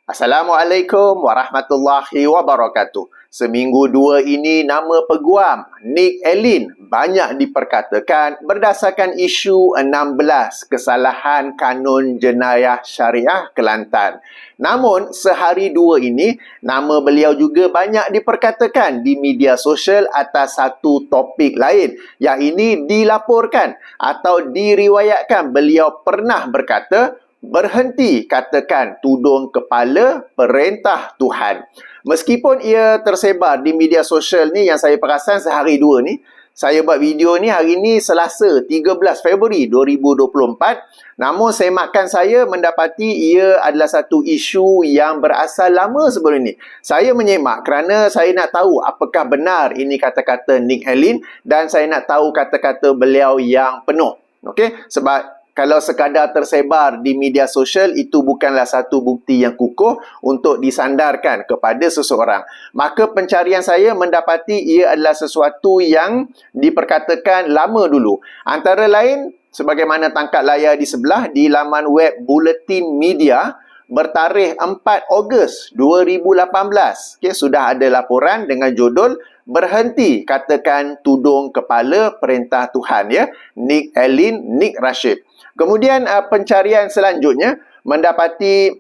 Assalamualaikum warahmatullahi wabarakatuh. Seminggu dua ini nama peguam Nick Elin banyak diperkatakan berdasarkan isu 16 kesalahan kanun jenayah syariah Kelantan. Namun sehari dua ini nama beliau juga banyak diperkatakan di media sosial atas satu topik lain yang ini dilaporkan atau diriwayatkan beliau pernah berkata, berhenti katakan tudung kepala perintah Tuhan. Meskipun ia tersebar di media sosial ni yang saya perasan sehari dua ni, saya buat video ni hari ni Selasa 13 Februari 2024. Namun semakkan saya mendapati ia adalah satu isu yang berasal lama sebelum ini. Saya menyemak kerana saya nak tahu apakah benar ini kata-kata Nick Elin dan saya nak tahu kata-kata beliau yang penuh. Okey, sebab kalau sekadar tersebar di media sosial, itu bukanlah satu bukti yang kukuh untuk disandarkan kepada seseorang. Maka pencarian saya mendapati ia adalah sesuatu yang diperkatakan lama dulu. Antara lain, sebagaimana tangkap layar di sebelah, di laman web Bulletin Media, bertarikh 4 Ogos 2018. Okay, sudah ada laporan dengan judul berhenti katakan tudung kepala perintah Tuhan, ya, Nick Elin, Nick Rashid. Kemudian pencarian selanjutnya mendapati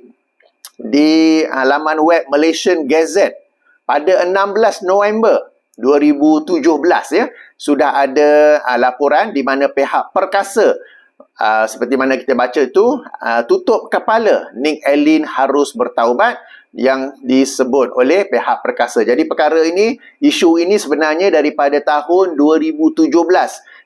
di laman web Malaysian Gazette pada 16 November 2017, ya, sudah ada laporan di mana pihak perkasa seperti mana kita baca itu, tutup kepala Nick Elin harus bertaubat yang disebut oleh pihak perkasa. Jadi perkara ini, isu ini sebenarnya daripada tahun 2017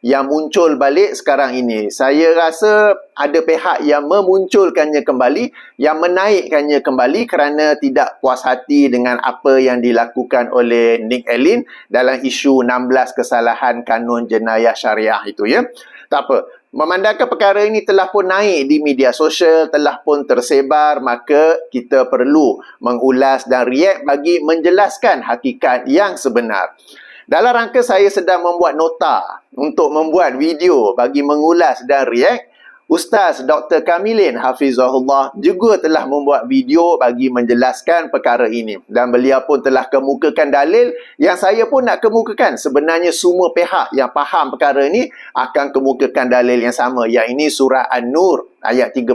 yang muncul balik sekarang ini. Saya rasa ada pihak yang memunculkannya kembali, yang menaikkannya kembali kerana tidak puas hati dengan apa yang dilakukan oleh Nick Elin dalam isu 16 kesalahan kanun jenayah syariah itu, ya. Tak apa. Memandangkan perkara ini telah pun naik di media sosial, telah pun tersebar, maka kita perlu mengulas dan react bagi menjelaskan hakikat yang sebenar. Dalam rangka saya sedang membuat nota untuk membuat video bagi mengulas dan react, Ustaz Dr. Kamilin Hafizahullah juga telah membuat video bagi menjelaskan perkara ini. Dan beliau pun telah kemukakan dalil yang saya pun nak kemukakan. Sebenarnya semua pihak yang faham perkara ini akan kemukakan dalil yang sama. Yang ini surah An-Nur ayat 31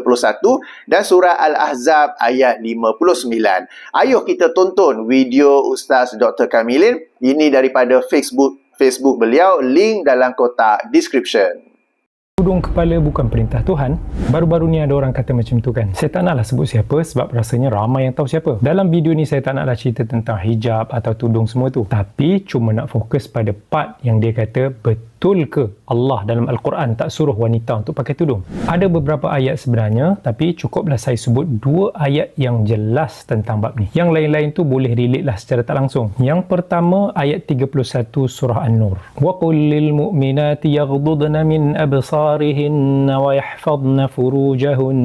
dan surah Al-Ahzab ayat 59. Ayuh kita tonton video Ustaz Dr. Kamilin. Ini daripada Facebook beliau. Link dalam kotak description. Tudung kepala bukan perintah Tuhan. Baru-baru ni ada orang kata macam tu kan. Saya tak naklah sebut siapa sebab rasanya ramai yang tahu siapa. Dalam video ni saya tak naklah cerita tentang hijab atau tudung semua tu. Tapi cuma nak fokus pada part yang dia kata betul ke Allah dalam Al-Quran tak suruh wanita untuk pakai tudung. Ada beberapa ayat sebenarnya, tapi cukuplah saya sebut 2 ayat yang jelas tentang bab ni. Yang lain-lain tu boleh relate lah secara tak langsung. Yang pertama ayat 31 surah An-Nur. Wa qul lil mu'minati yaghdudna min absarihinna wa yahfazna furujahun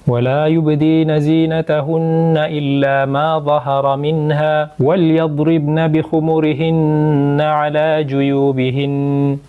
wa la yubdina zinatahunna illa ma dhahara minha wal yadribna bi khumurihinna ala juyubihin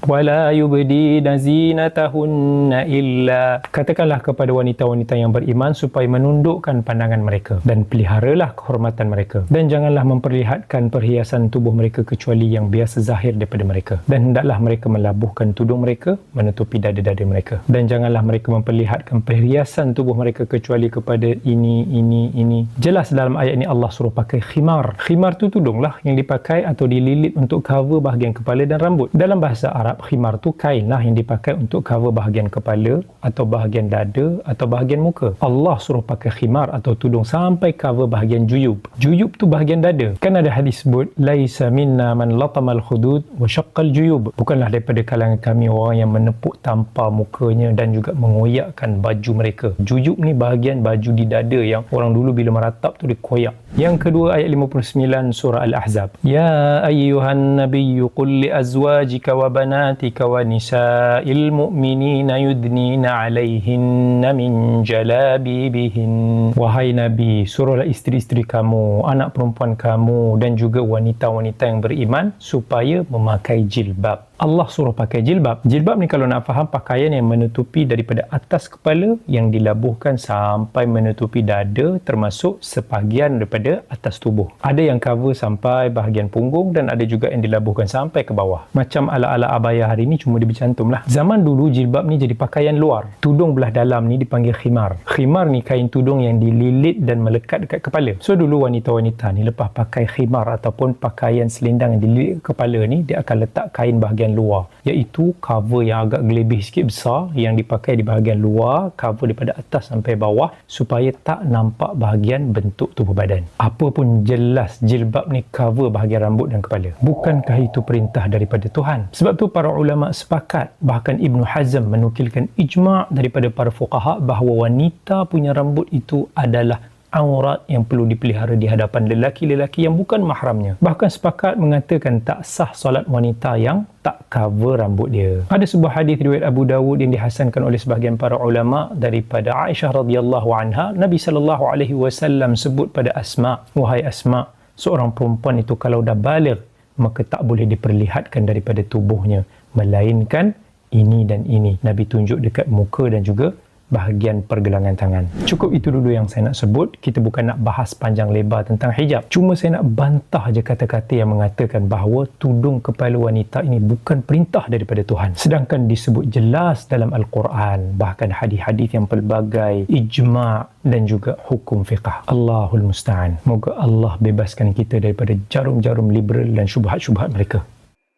wala yubdina zinatahunna illa. Katakanlah kepada wanita-wanita yang beriman supaya menundukkan pandangan mereka dan peliharalah kehormatan mereka dan janganlah memperlihatkan perhiasan tubuh mereka kecuali yang biasa zahir daripada mereka dan hendaklah mereka melabuhkan tudung mereka menutupi dada-dada mereka dan janganlah mereka memperlihatkan perhiasan tubuh mereka kecuali kepada ini. Jelas dalam ayat ini Allah suruh pakai khimar. Khimar tu tudung lah yang dipakai atau dililit untuk cover bahagian kepala dan rambut. Dalam bahasa Arab, khimar tu kain lah yang dipakai untuk cover bahagian kepala atau bahagian dada atau bahagian muka. Allah suruh pakai khimar atau tudung sampai cover bahagian juyub. Juyub tu bahagian dada. Kan ada hadis sebut laisa minna man latamal khudud wa syaqqal juyub. Bukanlah daripada kalangan kami orang yang menepuk tampar mukanya dan juga mengoyakkan baju mereka. Juyub ni bahagian baju di dada yang orang dulu bila meratap tu dikoyak. Yang kedua ayat 59 surah Al-Ahzab. Ya ayyuhan nabiyyu qul li azwajika wa banat banatika wa nisa'il mu'minina yudnina 'alaihinna min jalabibihin. Wahai Nabi, suruhlah isteri-isteri kamu, anak perempuan kamu dan juga wanita-wanita yang beriman supaya memakai jilbab. Allah suruh pakai jilbab. Jilbab ni kalau nak faham, pakaian yang menutupi daripada atas kepala yang dilabuhkan sampai menutupi dada, termasuk sebahagian daripada atas tubuh. Ada yang cover sampai bahagian punggung dan ada juga yang dilabuhkan sampai ke bawah. Macam ala-ala abaya hari ni, cuma dia bercantum lah. Zaman dulu jilbab ni jadi pakaian luar. Tudung belah dalam ni dipanggil khimar. Khimar ni kain tudung yang dililit dan melekat dekat kepala. So dulu wanita-wanita ni lepas pakai khimar ataupun pakaian selendang yang dililit kepala ni, dia akan letak kain bahagian luar, iaitu cover yang agak gelebih sikit besar yang dipakai di bahagian luar, cover daripada atas sampai bawah supaya tak nampak bahagian bentuk tubuh badan. Apa pun jelas jilbab ni cover bahagian rambut dan kepala. Bukankah itu perintah daripada Tuhan? Sebab tu para ulama sepakat, bahkan Ibn Hazm menukilkan ijma' daripada para fuqaha bahawa wanita punya rambut itu adalah aurat yang perlu dipelihara di hadapan lelaki-lelaki yang bukan mahramnya. Bahkan sepakat mengatakan tak sah solat wanita yang tak cover rambut dia. Ada sebuah hadis riwayat Abu Dawud yang dihasankan oleh sebahagian para ulama daripada Aisyah radhiyallahu anha. Nabi SAW sebut pada Asma, wahai Asma, seorang perempuan itu kalau dah baligh maka tak boleh diperlihatkan daripada tubuhnya melainkan ini dan ini. Nabi tunjuk dekat muka dan juga bahagian pergelangan tangan. Cukup itu dulu yang saya nak sebut. Kita bukan nak bahas panjang lebar tentang hijab. Cuma saya nak bantah je kata-kata yang mengatakan bahawa tudung kepala wanita ini bukan perintah daripada Tuhan. Sedangkan disebut jelas dalam Al-Quran, bahkan hadis-hadis yang pelbagai, ijma' dan juga hukum fiqh. Allahul Musta'an. Moga Allah bebaskan kita daripada jarum-jarum liberal dan syubhat-syubhat mereka.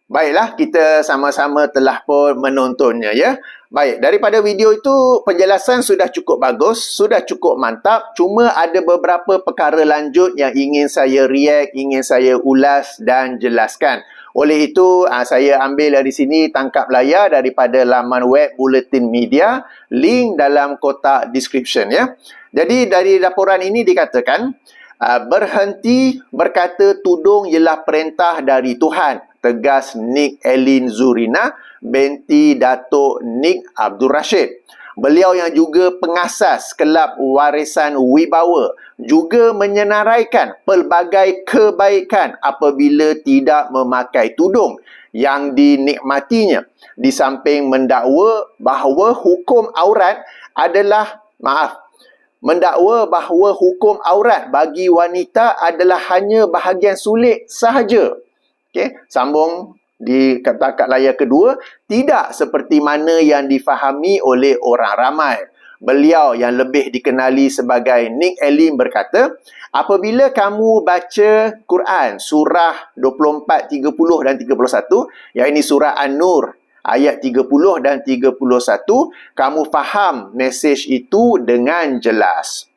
Baiklah, kita sama-sama telah pun menontonnya ya. Baik, daripada video itu penjelasan sudah cukup bagus, sudah cukup mantap. Cuma ada beberapa perkara lanjut yang ingin saya react, ingin saya ulas dan jelaskan. Oleh itu, saya ambil dari sini tangkap layar daripada laman web Bulletin Media, link dalam kotak description ya. Jadi dari laporan ini dikatakan, berhenti berkata tudung ialah perintah dari Tuhan, tegas Nik Elin Zurina binti Datuk Nik Abdul Rashid. Beliau yang juga pengasas Kelab Warisan Wibawa juga menyenaraikan pelbagai kebaikan apabila tidak memakai tudung yang dinikmatinya, di samping mendakwa bahawa hukum aurat bagi wanita adalah hanya bahagian sulit sahaja. Okey, sambung di kata layar kedua, tidak seperti mana yang difahami oleh orang ramai. Beliau yang lebih dikenali sebagai Nik Elin berkata, apabila kamu baca Quran surah 24, 30 dan 31, yang ini surah An-Nur ayat 30 dan 31, kamu faham mesej itu dengan jelas.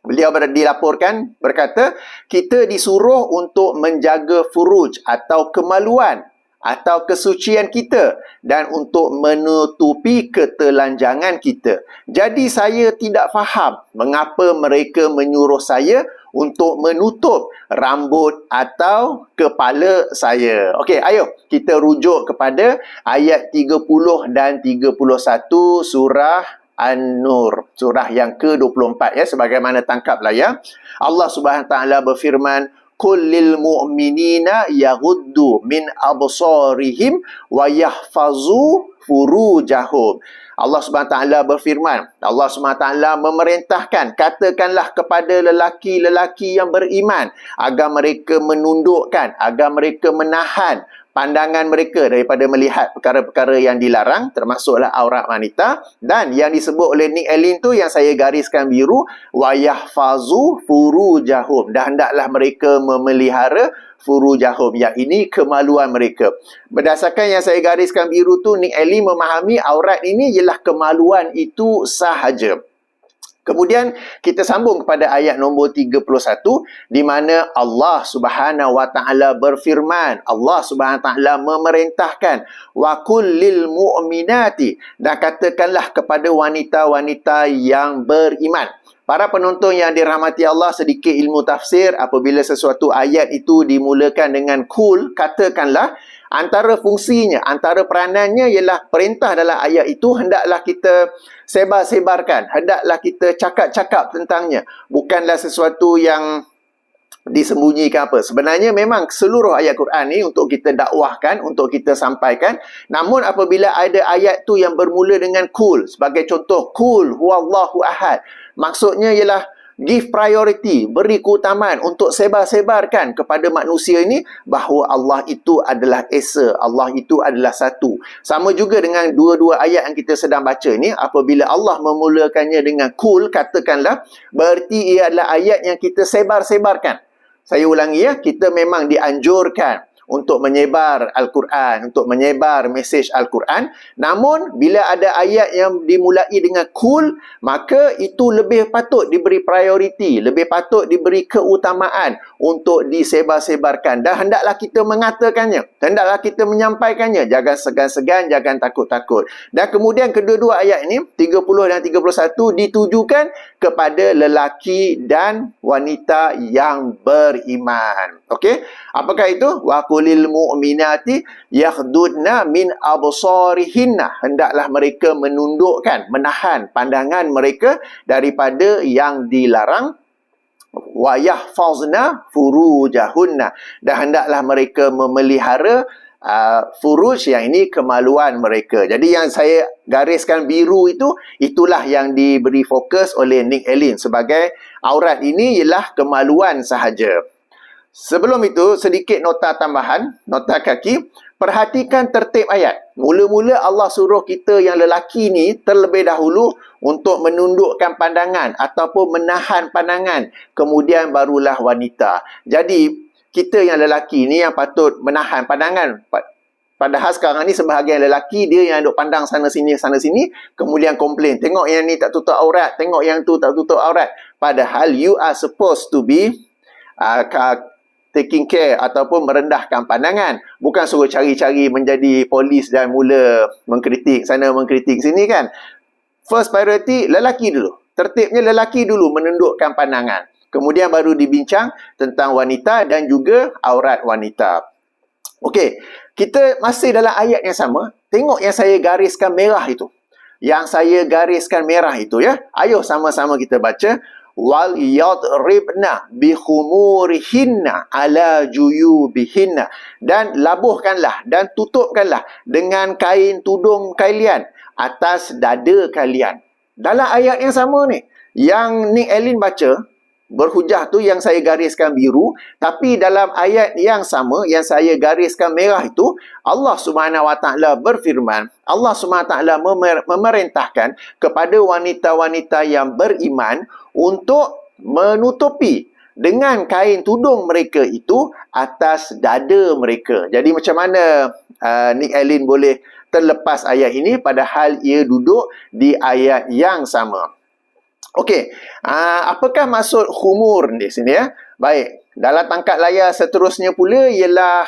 Beliau dilaporkan berkata, kita disuruh untuk menjaga furuj atau kemaluan atau kesucian kita dan untuk menutupi ketelanjangan kita. Jadi saya tidak faham mengapa mereka menyuruh saya untuk menutup rambut atau kepala saya. Okey, ayo kita rujuk kepada ayat 30 dan 31 surah An-Nur, surah yang ke-24 ya, sebagaimana tangkap layar. Allah Subhanahu taala berfirman, "Qul lil mu'minina yaghuddu min absarihim wa yahfazu furujahum." Allah Subhanahu taala berfirman, Allah Subhanahu taala memerintahkan, katakanlah kepada lelaki-lelaki yang beriman agar mereka menundukkan, agar mereka menahan pandangan mereka daripada melihat perkara-perkara yang dilarang, termasuklah aurat wanita. Dan yang disebut oleh Nik Elin tu yang saya gariskan biru, wa yahfazu furujahum, dan hendaklah mereka memelihara furujahum, yang ini kemaluan mereka. Berdasarkan yang saya gariskan biru tu, Nik Elin memahami aurat ini ialah kemaluan itu sahaja. Kemudian kita sambung kepada ayat nombor 31 di mana Allah Subhanahu wa taala berfirman, Allah Subhanahu wa taala memerintahkan, wa kullil mu'minati, dan katakanlah kepada wanita-wanita yang beriman, Para penonton yang dirahmati Allah, sedikit ilmu tafsir. Apabila sesuatu ayat itu dimulakan dengan kul, katakanlah, antara fungsinya, antara peranannya ialah perintah dalam ayat itu hendaklah kita sebar-sebarkan, hendaklah kita cakap-cakap tentangnya. Bukanlah sesuatu yang disembunyikan apa. Sebenarnya memang seluruh ayat Quran ni untuk kita dakwahkan, untuk kita sampaikan. Namun apabila ada ayat tu yang bermula dengan kul, sebagai contoh, kul huwallahu ahad, maksudnya ialah give priority, beri keutamaan untuk sebar-sebarkan kepada manusia ini bahawa Allah itu adalah Esa, Allah itu adalah satu. Sama juga dengan dua-dua ayat yang kita sedang baca ni, apabila Allah memulakannya dengan kul, katakanlah, berarti ia adalah ayat yang kita sebar-sebarkan. Saya ulangi ya, kita memang dianjurkan untuk menyebar Al-Quran, untuk menyebar mesej Al-Quran. Namun, bila ada ayat yang dimulai dengan kul, maka itu lebih patut diberi prioriti, lebih patut diberi keutamaan untuk disebar-sebarkan. Dan hendaklah kita mengatakannya, hendaklah kita menyampaikannya. Jangan segan-segan, jangan takut-takut. Dan kemudian kedua-dua ayat ini, 30 dan 31, ditujukan kepada lelaki dan wanita yang beriman. Okey? Apakah itu? Wa qulil mu'minati yakhdudna min absarihinna. Hendaklah mereka menundukkan, menahan pandangan mereka daripada yang dilarang. Wa yahfazna furujahunna. Dan hendaklah mereka memelihara furuj, yang ini kemaluan mereka. Jadi yang saya gariskan biru itu, itulah yang diberi fokus oleh Nick Allen sebagai aurat ini ialah kemaluan sahaja. Sebelum itu, sedikit nota tambahan, nota kaki. Perhatikan tertib ayat. Mula-mula Allah suruh kita yang lelaki ni terlebih dahulu untuk menundukkan pandangan ataupun menahan pandangan. Kemudian barulah wanita. Jadi, kita yang lelaki ni yang patut menahan pandangan. Padahal sekarang ni sebahagian lelaki dia yang duk pandang sana sini, kemudian komplain. Tengok yang ni tak tutup aurat, tengok yang tu tak tutup aurat. Padahal you are supposed to be taking care ataupun merendahkan pandangan. Bukan suruh cari-cari menjadi polis dan mula mengkritik sana, mengkritik sini kan. First priority, lelaki dulu. Tertibnya lelaki dulu menundukkan pandangan. Kemudian baru dibincang tentang wanita dan juga aurat wanita. Okey, kita masih dalam ayat yang sama. Tengok yang saya gariskan merah itu. Yang saya gariskan merah itu ya. Ayo sama-sama kita baca. Wal yadribna bihumurihinna ala juyubihinna. Dan labuhkanlah dan tutupkanlah dengan kain tudung kalian atas dada kalian. Dalam ayat yang sama ni, yang Nick Allen baca, berhujah tu yang saya gariskan biru, tapi dalam ayat yang sama yang saya gariskan merah itu, Allah Subhanahu Wa Taala berfirman, Allah Subhanahu Wa Taala memerintahkan kepada wanita-wanita yang beriman untuk menutupi dengan kain tudung mereka itu atas dada mereka. Jadi macam mana Nick Allen boleh terlepas ayat ini padahal ia duduk di ayat yang sama? Okey, apakah maksud khumur di sini ya? Baik, dalam tangkap layar seterusnya pula ialah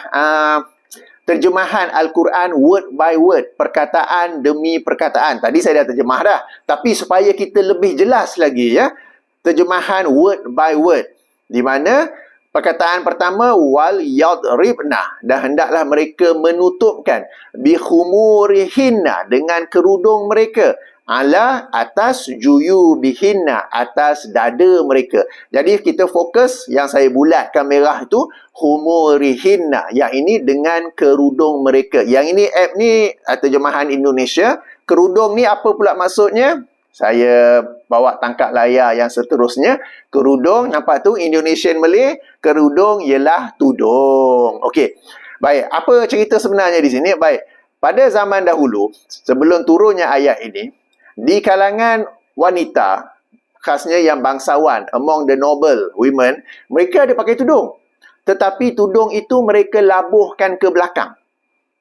terjemahan Al-Quran word by word, perkataan demi perkataan. Tadi saya dah terjemah dah, tapi supaya kita lebih jelas lagi ya, terjemahan word by word, di mana perkataan pertama wal yadribna, dan hendaklah mereka menutupkan bihumurihinna, dengan kerudung mereka, ala atas juyubihinna, atas dada mereka. Jadi kita fokus yang saya bulatkan merah itu humurihinna, yang ini dengan kerudung mereka. Yang ini app ni terjemahan Indonesia. Kerudung ni apa pula maksudnya? Saya bawa tangkap layar yang seterusnya. Kerudung, nampak tu Indonesian Malay, kerudung ialah tudung. Okey. Baik, apa cerita sebenarnya di sini? Baik, pada zaman dahulu, sebelum turunnya ayat ini, di kalangan wanita, khasnya yang bangsawan, among the noble women, mereka ada pakai tudung. Tetapi tudung itu mereka labuhkan ke belakang.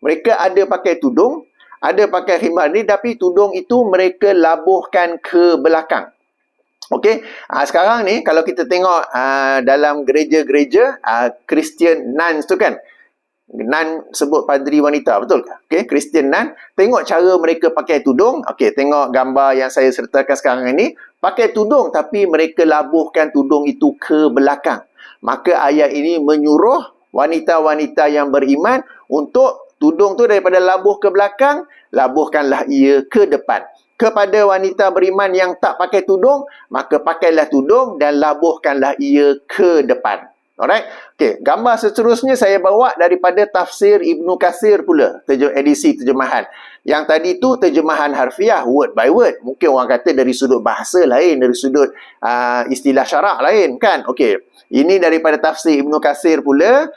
Mereka ada pakai tudung, ada pakai khimar ni, tapi tudung itu mereka labuhkan ke belakang. Okey, sekarang ni kalau kita tengok dalam gereja-gereja Christian nuns tu kan, Nan sebut padri wanita, betul ke? Okey, Kristian Nan. Tengok cara mereka pakai tudung. Okey, tengok gambar yang saya sertakan sekarang ini. Pakai tudung tapi mereka labuhkan tudung itu ke belakang. Maka ayat ini menyuruh wanita-wanita yang beriman untuk tudung tu daripada labuh ke belakang, labuhkanlah ia ke depan. Kepada wanita beriman yang tak pakai tudung, maka pakailah tudung dan labuhkanlah ia ke depan. Alright. Okey, gambar seterusnya saya bawa daripada tafsir Ibnu Katsir pula, edisi terjemahan. Yang tadi tu terjemahan harfiah, word by word. Mungkin orang kata dari sudut bahasa lain, dari sudut istilah syarak lain kan. Okey. Ini daripada tafsir Ibnu Katsir pula.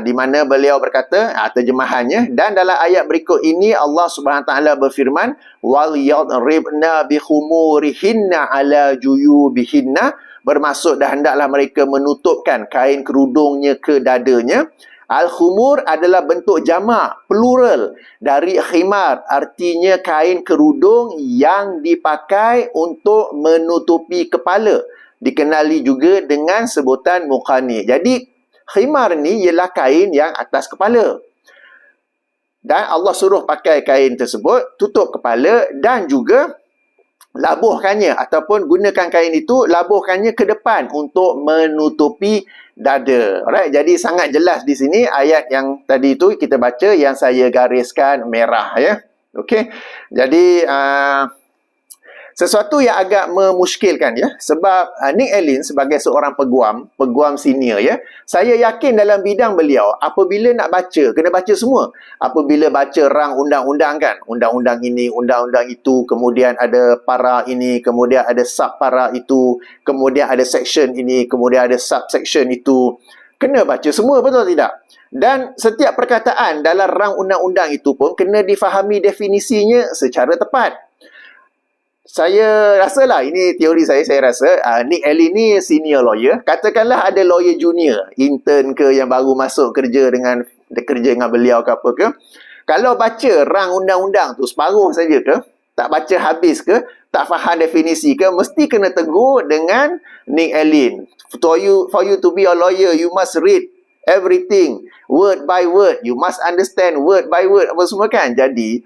Di mana beliau berkata, terjemahannya, dan dalam ayat berikut ini Allah Subhanahu Wa Taala berfirman, wal yadribna bi khumurihinna ala juyubihinna, bermaksud dah hendaklah mereka menutupkan kain kerudungnya ke dadanya. Al-khumur adalah bentuk jamak, plural dari khimar, artinya kain kerudung yang dipakai untuk menutupi kepala, dikenali juga dengan sebutan muqani. Jadi khimar ni ialah kain yang atas kepala. Dan Allah suruh pakai kain tersebut, tutup kepala dan juga labuhkannya ataupun gunakan kain itu, labuhkannya ke depan untuk menutupi dada. Alright, jadi sangat jelas di sini ayat yang tadi itu kita baca yang saya gariskan merah ya. Okey. Jadi sesuatu yang agak memuskilkan ya, sebab Nick Allen sebagai seorang peguam senior ya, saya yakin dalam bidang beliau apabila nak baca kena baca semua. Apabila baca rang undang-undang kan, undang-undang ini, undang-undang itu, kemudian ada para ini, kemudian ada sub para itu, kemudian ada section ini, kemudian ada subsection itu. Kena baca semua, betul tidak? Dan setiap perkataan dalam rang undang-undang itu pun kena difahami definisinya secara tepat. Saya rasalah, ini teori saya rasa Nick Allen ni senior lawyer. Katakanlah ada lawyer junior, intern ke yang baru masuk kerja dengan beliau ke apa ke. Kalau baca rang undang-undang tu separuh saja ke, tak baca habis ke, tak faham definisi ke, mesti kena tegur dengan Nick Allen. For you to be a lawyer, you must read everything word by word. You must understand word by word, apa semua kan. Jadi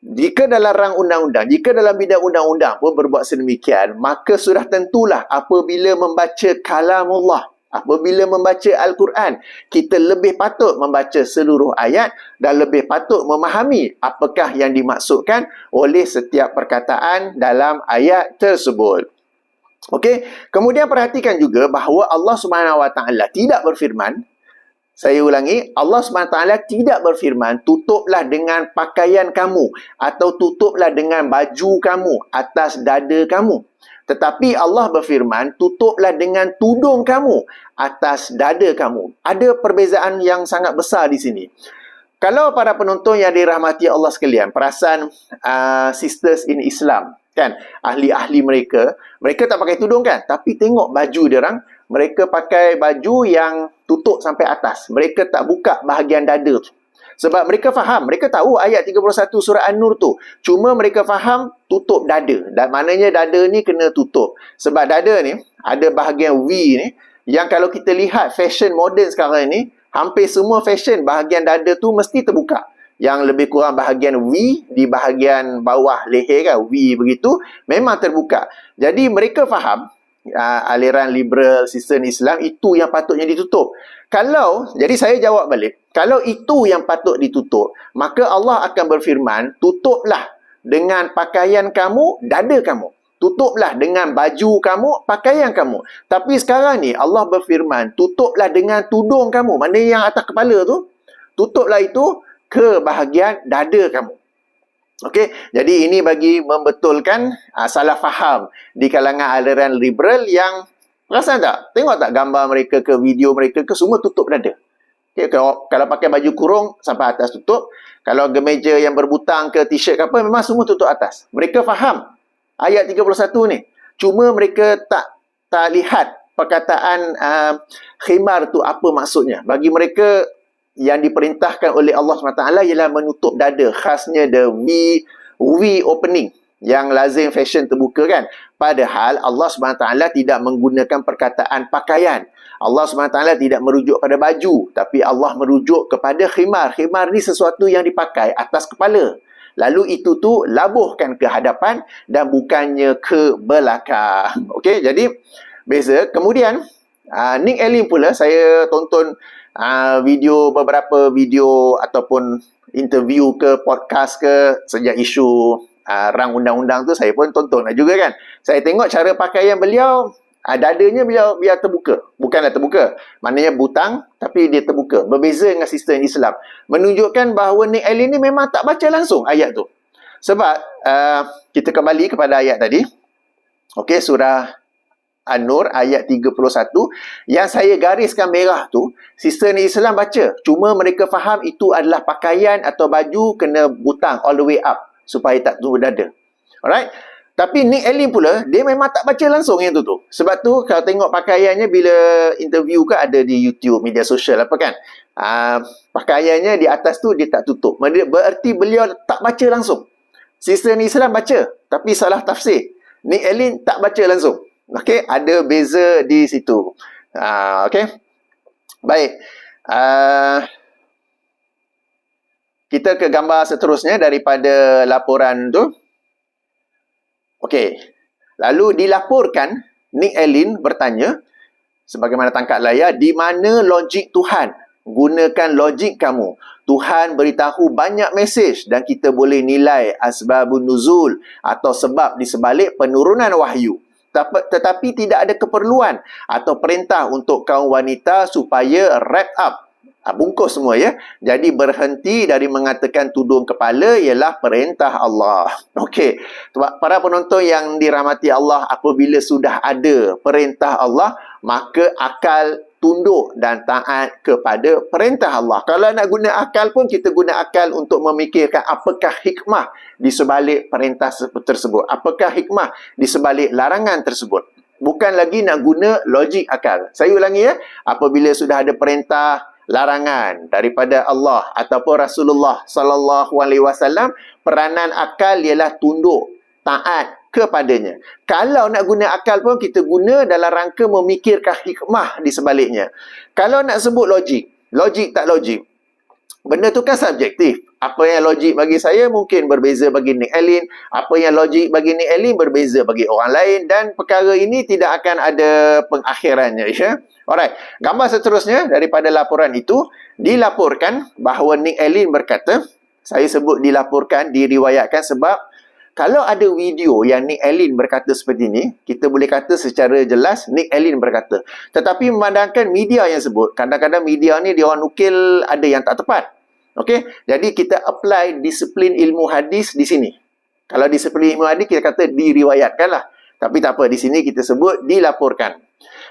jika dalam rang undang-undang, jika dalam bidang undang-undang pun berbuat sedemikian, maka sudah tentulah apabila membaca kalamullah, apabila membaca Al-Quran, kita lebih patut membaca seluruh ayat dan lebih patut memahami apakah yang dimaksudkan oleh setiap perkataan dalam ayat tersebut. Okey, kemudian perhatikan juga bahawa Allah Subhanahu Wa Taala tidak berfirman, saya ulangi, Allah SWT tidak berfirman, tutuplah dengan pakaian kamu atau tutuplah dengan baju kamu atas dada kamu. Tetapi Allah berfirman, tutuplah dengan tudung kamu atas dada kamu. Ada perbezaan yang sangat besar di sini. Kalau para penonton yang dirahmati Allah sekalian, perasan sisters in Islam, kan, ahli-ahli mereka tak pakai tudung kan, tapi tengok baju diorang, mereka pakai baju yang tutup sampai atas. Mereka tak buka bahagian dada tu. Sebab mereka faham, mereka tahu ayat 31 surah An-Nur tu. Cuma mereka faham tutup dada. Dan maknanya dada ni kena tutup. Sebab dada ni ada bahagian V ni, yang kalau kita lihat fashion moden sekarang ni, hampir semua fashion bahagian dada tu mesti terbuka. Yang lebih kurang bahagian V di bahagian bawah leher kan, V begitu, memang terbuka. Jadi mereka faham, aliran liberal, sistem Islam, itu yang patutnya ditutup. Jadi saya jawab balik, kalau itu yang patut ditutup, maka Allah akan berfirman, tutuplah dengan pakaian kamu, dada kamu. Tutuplah dengan baju kamu, pakaian kamu. Tapi sekarang ni Allah berfirman, tutuplah dengan tudung kamu. Mana yang atas kepala tu, tutuplah itu ke bahagian dada kamu. Okey, jadi ini bagi membetulkan salah faham di kalangan aliran liberal yang, perasan tak? Tengok tak gambar mereka ke, video mereka ke, semua tutup dada. Okay, kalau pakai baju kurung sampai atas tutup. Kalau kemeja yang berbutang ke, t-shirt ke apa, memang semua tutup atas. Mereka faham ayat 31 ni. Cuma mereka tak lihat perkataan khimar tu apa maksudnya. Bagi mereka, yang diperintahkan oleh Allah SWT ialah menutup dada. Khasnya the V opening. yang lazim fashion terbuka kan. Padahal Allah SWT tidak menggunakan perkataan pakaian. Allah SWT tidak merujuk pada baju, tapi Allah merujuk kepada khimar. Khimar ni sesuatu yang dipakai atas kepala. Lalu itu tu labuhkan ke hadapan dan bukannya ke belakang. Okey, jadi beza. Kemudian Nick Allen pula, saya tonton beberapa video ataupun interview ke podcast ke sejak isu rang undang-undang tu, saya pun tonton juga kan. Saya tengok cara pakaian beliau, dadanya beliau biar terbuka. Bukanlah terbuka, maknanya butang, tapi dia terbuka. Berbeza dengan sistem Islam. Menunjukkan bahawa Nick Allen ni memang tak baca langsung ayat tu. Sebab kita kembali kepada ayat tadi. Okey, surah An-Nur ayat 31. Yang saya gariskan merah tu, sistem Islam baca. Cuma mereka faham itu adalah pakaian atau baju kena butang all the way up, supaya tak tumbuh dada. Alright? Tapi Nick Allen pula, dia memang tak baca langsung yang tu. Sebab tu, kalau tengok pakaiannya bila interview ke ada di YouTube, media sosial apa kan. Pakaiannya di atas tu, dia tak tutup. Berarti beliau tak baca langsung. Sistem Islam baca, tapi salah tafsir. Nick Allen tak baca langsung. Okey, ada beza di situ. Okey. Baik. Kita ke gambar seterusnya daripada laporan tu. Okey. Lalu dilaporkan, Nick Allen bertanya, sebagaimana tangkap layar, di mana logik Tuhan? Gunakan logik kamu. Tuhan beritahu banyak mesej dan kita boleh nilai asbabun nuzul atau sebab di sebalik penurunan wahyu. Tetapi tidak ada keperluan atau perintah untuk kaum wanita supaya wrap up, bungkus semua ya. Jadi berhenti dari mengatakan tudung kepala ialah perintah Allah. Okey, para penonton yang dirahmati Allah, apabila sudah ada perintah Allah, maka akal tunduk dan taat kepada perintah Allah. Kalau nak guna akal pun, kita guna akal untuk memikirkan apakah hikmah di sebalik perintah tersebut. Apakah hikmah di sebalik larangan tersebut. Bukan lagi nak guna logik akal. Saya ulangi ya, apabila sudah ada perintah, larangan daripada Allah ataupun Rasulullah SAW, peranan akal ialah tunduk, taat kepadanya. Kalau nak guna akal pun, kita guna dalam rangka memikirkan hikmah di sebaliknya. Kalau nak sebut logik, logik tak logik, benda tu kan subjektif. Apa yang logik bagi saya mungkin berbeza bagi Nick Allen. Apa yang logik bagi Nick Allen berbeza bagi orang lain. Dan perkara ini tidak akan ada pengakhirannya. Ya? Alright. Gambar seterusnya daripada laporan itu, dilaporkan bahawa Nick Allen berkata, saya sebut dilaporkan, diriwayatkan sebab kalau ada video yang Nick Allen berkata seperti ini, kita boleh kata secara jelas Nick Allen berkata. Tetapi memandangkan media yang sebut, kadang-kadang media ni dia orang nukil ada yang tak tepat. Okey, jadi kita apply disiplin ilmu hadis di sini. Kalau disiplin ilmu hadis kita kata diriwayatkan lah. Tapi tak apa, di sini kita sebut dilaporkan.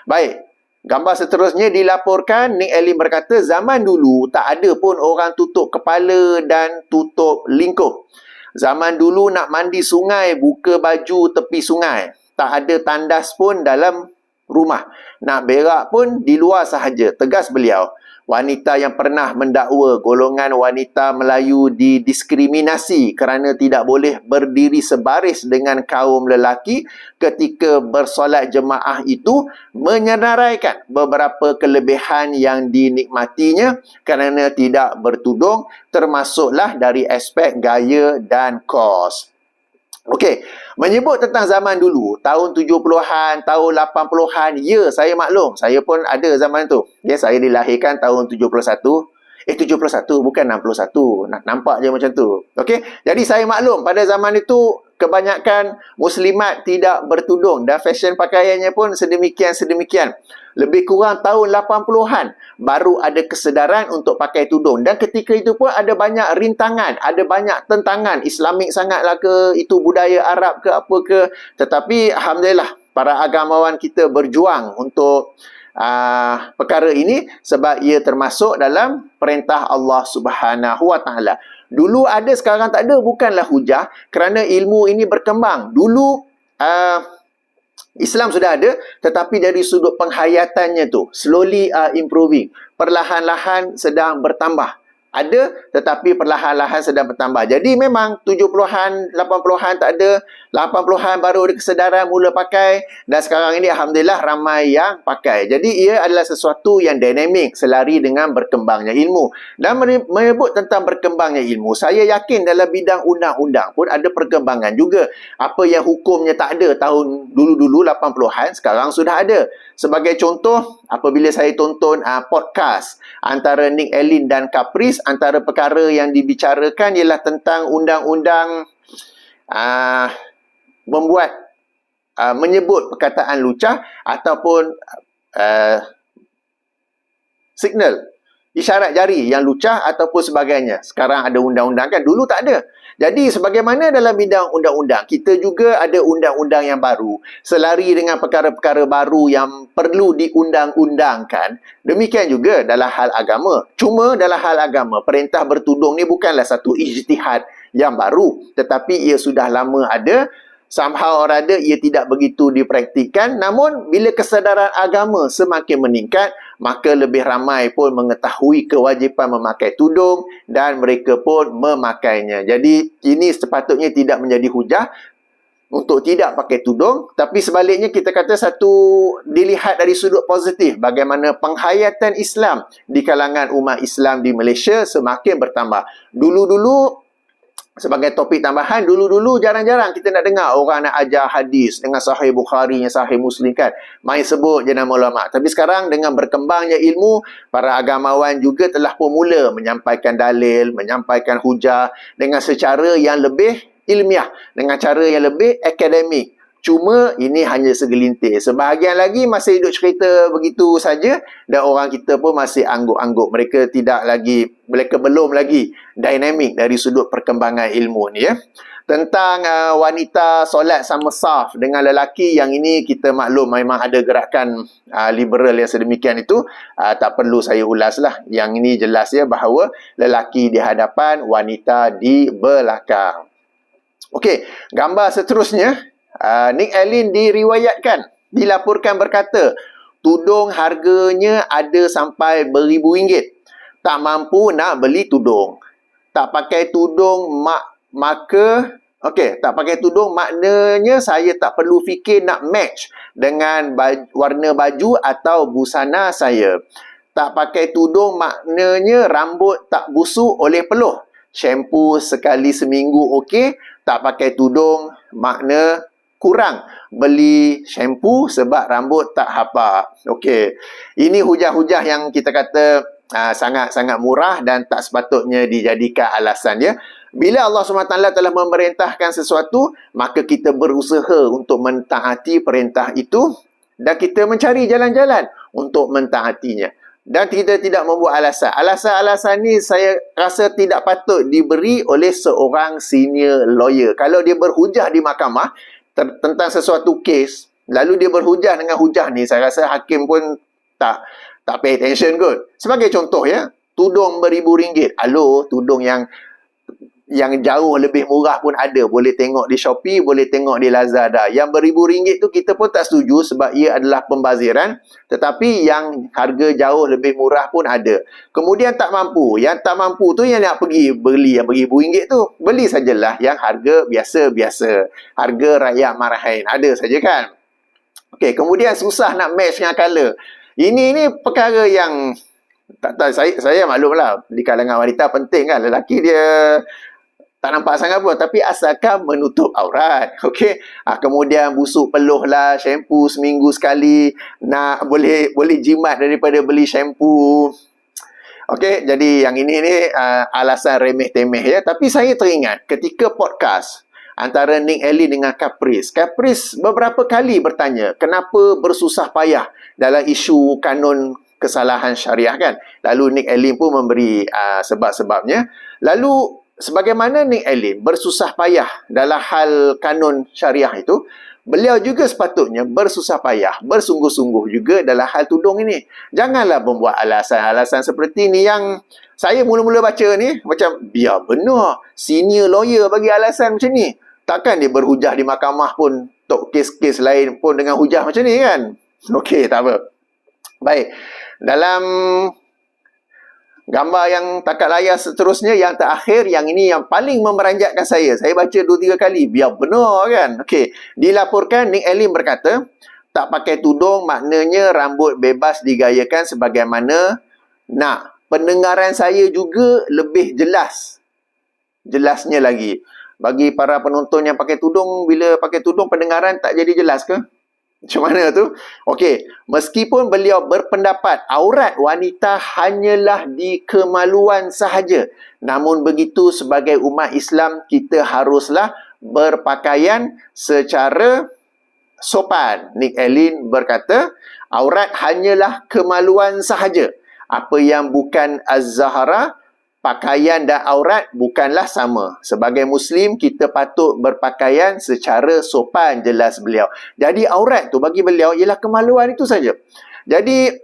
Baik, gambar seterusnya dilaporkan Nick Allen berkata, zaman dulu tak ada pun orang tutup kepala dan tutup lingkup. Zaman dulu nak mandi sungai, buka baju tepi sungai. Tak ada tandas pun dalam rumah. Nak berak pun di luar sahaja. Tegas beliau. Wanita yang pernah mendakwa golongan wanita Melayu didiskriminasi kerana tidak boleh berdiri sebaris dengan kaum lelaki ketika bersolat jemaah itu, menyenaraikan beberapa kelebihan yang dinikmatinya kerana tidak bertudung, termasuklah dari aspek gaya dan kos. Okey, menyebut tentang zaman dulu, tahun 70-an, tahun 80-an, ya saya maklum, saya pun ada zaman tu. Ya, saya dilahirkan tahun 71, 71 bukan 61, nampak je macam tu. Okey, jadi saya maklum pada zaman itu kebanyakan muslimat tidak bertudung dan fashion pakaiannya pun sedemikian. Lebih kurang tahun 80-an baru ada kesedaran untuk pakai tudung. Dan ketika itu pun ada banyak rintangan, ada banyak tentangan. Islamik sangatlah ke, itu budaya Arab ke apa ke. Tetapi Alhamdulillah, para agamawan kita berjuang untuk perkara ini sebab ia termasuk dalam perintah Allah Subhanahu Wa Taala. Dulu ada, sekarang tak ada, bukanlah hujah kerana ilmu ini berkembang. Dulu Islam sudah ada, tetapi dari sudut penghayatannya tu slowly improving, perlahan-lahan sedang bertambah. ada, tetapi perlahan-lahan sedang bertambah. Jadi memang 70-an, 80-an tak ada, 80-an baru ada kesedaran mula pakai, dan sekarang ini Alhamdulillah ramai yang pakai. Jadi ia adalah sesuatu yang dinamik, selari dengan berkembangnya ilmu. Dan menyebut tentang berkembangnya ilmu, saya yakin dalam bidang undang-undang pun ada perkembangan juga. Apa yang hukumnya tak ada tahun dulu-dulu 80-an, sekarang sudah ada. Sebagai contoh, apabila saya tonton podcast antara Nick Allen dan Caprice, antara perkara yang dibicarakan ialah tentang undang-undang menyebut perkataan lucah ataupun signal, isyarat jari yang lucah ataupun sebagainya. Sekarang ada undang-undang kan, dulu tak ada. Jadi sebagaimana dalam bidang undang-undang, kita juga ada undang-undang yang baru, selari dengan perkara-perkara baru yang perlu diundang-undangkan. Demikian juga dalam hal agama. Cuma dalam hal agama, perintah bertudung ni bukanlah satu ijtihad yang baru, tetapi ia sudah lama ada. Somehow or other ia tidak begitu dipraktikkan. Namun bila kesedaran agama semakin meningkat, maka lebih ramai pun mengetahui kewajipan memakai tudung dan mereka pun memakainya. Jadi ini sepatutnya tidak menjadi hujah untuk tidak pakai tudung, tapi sebaliknya kita kata satu dilihat dari sudut positif, bagaimana penghayatan Islam di kalangan umat Islam di Malaysia semakin bertambah. Dulu-dulu, sebagai topik tambahan, dulu-dulu jarang-jarang kita nak dengar orang nak ajar hadis dengan Sahih Bukhari, Sahih Muslim kan. Main sebut je nama ulama. Tapi sekarang dengan berkembangnya ilmu, para agamawan juga telah pun mula menyampaikan dalil, menyampaikan hujah dengan secara yang lebih ilmiah, dengan cara yang lebih akademik. Cuma ini hanya segelintir. Sebahagian lagi masih hidup cerita begitu saja dan orang kita pun masih angguk-angguk. Mereka belum lagi dinamik dari sudut perkembangan ilmu ni ya. Tentang wanita solat sama saf dengan lelaki, yang ini kita maklum memang ada gerakan liberal yang sedemikian itu. Tak perlu saya ulas lah. Yang ini jelas ya bahawa lelaki di hadapan, wanita di belakang. Okey, gambar seterusnya. Nick Allen dilaporkan berkata, tudung harganya ada sampai beribu ringgit. Tak mampu nak beli tudung. Tak pakai tudung tak pakai tudung maknanya saya tak perlu fikir nak match dengan warna baju atau busana saya. Tak pakai tudung maknanya rambut tak busuk oleh peluh. Shampoo sekali seminggu okey. Tak pakai tudung makna kurang beli shampoo sebab rambut tak hapak. Okey. Ini hujah-hujah yang kita kata sangat-sangat murah dan tak sepatutnya dijadikan alasan ya. Bila Allah SWT telah memerintahkan sesuatu, maka kita berusaha untuk mentaati perintah itu dan kita mencari jalan-jalan untuk mentaatinya. Dan kita tidak membuat alasan. Alasan-alasan ni saya rasa tidak patut diberi oleh seorang senior lawyer. Kalau dia berhujah di mahkamah tentang sesuatu kes, lalu dia berhujah dengan hujah ni, saya rasa hakim pun tak pay attention kot. Sebagai contoh ya, tudung beribu ringgit. Tudung yang jauh lebih murah pun ada. Boleh tengok di Shopee, boleh tengok di Lazada. Yang beribu ringgit tu kita pun tak setuju sebab ia adalah pembaziran. Tetapi yang harga jauh lebih murah pun ada. Kemudian tak mampu. Yang tak mampu tu yang nak pergi beli yang beribu ringgit tu. Beli sajalah yang harga biasa-biasa. Harga rakyat marahin. Ada saja kan. Okey, kemudian susah nak match dengan colour. Ini perkara yang tak tahu, saya maklumlah di kalangan wanita penting kan. Lelaki dia tak nampak sangat pun, tapi asalkan menutup aurat. Okey. Kemudian busuk peluh lah, shampoo seminggu sekali, nak boleh jimat daripada beli shampoo. Okey, jadi yang ini ni alasan remeh-temeh ya. Tapi saya teringat ketika podcast antara Nick Allen dengan Caprice beberapa kali bertanya, kenapa bersusah payah dalam isu kanun kesalahan syariah kan. Lalu Nick Allen pun memberi sebab-sebabnya. Lalu sebagaimana Nick Allen bersusah payah dalam hal kanun syariah itu, beliau juga sepatutnya bersusah payah, bersungguh-sungguh juga dalam hal tudung ini. Janganlah membuat alasan-alasan seperti ni yang saya mula-mula baca ni, macam biar benar senior lawyer bagi alasan macam ni. Takkan dia berhujah di mahkamah pun, untuk kes-kes lain pun dengan hujah macam ni kan. Okey, tak apa. Baik. Dalam Gambar yang takat layar seterusnya, yang terakhir, yang ini yang paling memeranjatkan saya. Saya baca 2-3 kali, biar benar kan. Okey, dilaporkan Nick Allen berkata, tak pakai tudung maknanya rambut bebas digayakan sebagaimana nak. Pendengaran saya juga lebih jelas. Jelasnya lagi. Bagi para penonton yang pakai tudung, bila pakai tudung pendengaran tak jadi jelas ke? Macam mana tu? Okey, meskipun beliau berpendapat aurat wanita hanyalah di kemaluan sahaja, namun begitu sebagai umat Islam kita haruslah berpakaian secara sopan. Nick Allen berkata, aurat hanyalah kemaluan sahaja. Apa yang bukan az-zahara, pakaian dan aurat bukanlah sama. Sebagai Muslim, kita patut berpakaian secara sopan, jelas beliau. Jadi aurat tu bagi beliau ialah kemaluan itu saja. Jadi,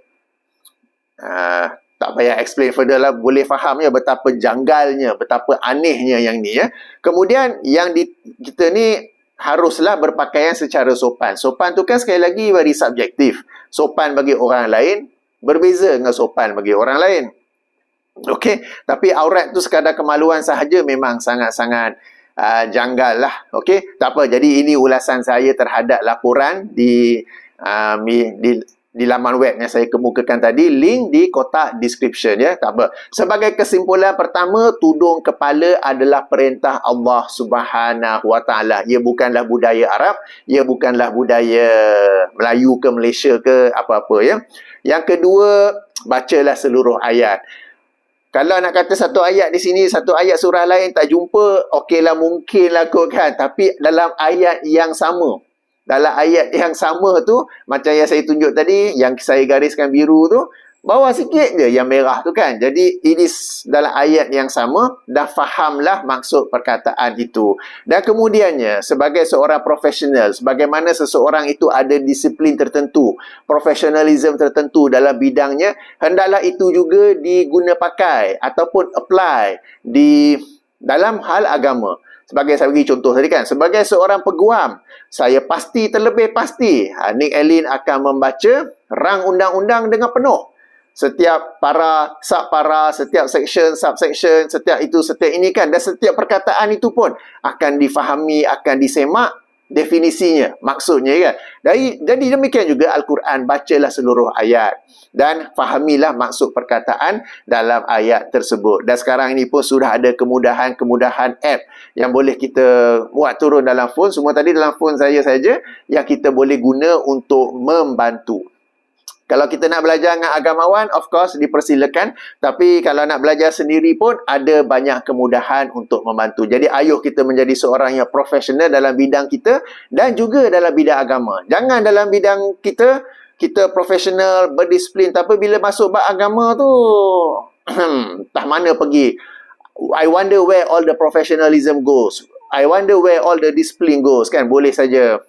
tak payah explain further lah. Boleh faham ya betapa janggalnya, betapa anehnya yang ni ya. Kemudian, kita ni haruslah berpakaian secara sopan. Sopan tu kan sekali lagi very subjektif. Sopan bagi orang lain, berbeza dengan sopan bagi orang lain. Okey, tapi aurat tu sekadar kemaluan sahaja memang sangat-sangat janggal lah. Okey, tak apa. Jadi ini ulasan saya terhadap laporan di laman web yang saya kemukakan tadi. Link di kotak description ya. Tak apa. Sebagai kesimpulan pertama, tudung kepala adalah perintah Allah Subhanahu Wa Taala. Ia bukanlah budaya Arab, ia bukanlah budaya Melayu ke Malaysia ke apa-apa ya. Yang kedua, bacalah seluruh ayat. Kalau nak kata satu ayat di sini, satu ayat surah lain tak jumpa, okeylah mungkinlah kot kan. Tapi dalam ayat yang sama. Dalam ayat yang sama tu, macam yang saya tunjuk tadi, yang saya gariskan biru tu, bawah sikit je yang merah tu kan. Jadi, ini dalam ayat yang sama, dah fahamlah maksud perkataan itu. Dan kemudiannya, sebagai seorang profesional, sebagaimana seseorang itu ada disiplin tertentu, profesionalism tertentu dalam bidangnya, hendaklah itu juga diguna pakai ataupun apply di dalam hal agama. Sebagai saya bagi contoh tadi kan, sebagai seorang peguam, saya pasti terlebih pasti Nick Allen akan membaca rang undang-undang dengan penuh. Setiap para, setiap section, subsection, setiap ini kan. Dan setiap perkataan itu pun akan difahami, akan disemak definisinya, maksudnya kan. Jadi demikian juga Al-Quran, bacalah seluruh ayat dan fahamilah maksud perkataan dalam ayat tersebut. Dan sekarang ini pun sudah ada kemudahan-kemudahan app yang boleh kita buat turun dalam phone. Semua tadi dalam phone saya saja yang kita boleh guna untuk membantu. Kalau kita nak belajar dengan agamawan, of course dipersilakan. Tapi kalau nak belajar sendiri pun ada banyak kemudahan untuk membantu. Jadi ayuh kita menjadi seorang yang profesional dalam bidang kita dan juga dalam bidang agama. Jangan dalam bidang kita profesional, berdisiplin. Tapi bila masuk bab agama tu, entah mana pergi. I wonder where all the professionalism goes. I wonder where all the discipline goes. Kan boleh saja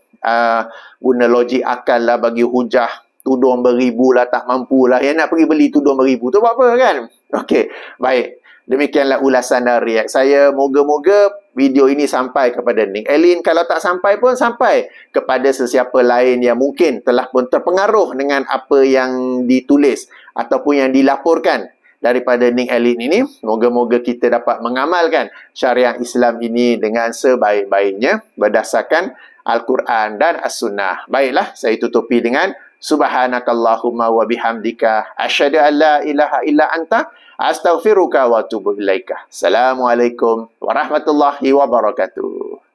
guna logik akal lah bagi hujah. Tudung beribu lah, tak mampu lah. Yang nak pergi beli tudung beribu tu buat apa kan? Okey, baik. Demikianlah ulasan dan react saya. Moga-moga video ini sampai kepada Nick Allen. Kalau tak sampai pun sampai kepada sesiapa lain yang mungkin telah pun terpengaruh dengan apa yang ditulis ataupun yang dilaporkan daripada Nick Allen ini. Moga-moga kita dapat mengamalkan syariat Islam ini dengan sebaik-baiknya berdasarkan Al-Quran dan As-Sunnah. Baiklah, saya tutupi dengan Subhanakallahumma wa bihamdika asyhadu an la ilaha illa anta astaghfiruka wa atubu ilaika. Assalamualaikum warahmatullahi wabarakatuh.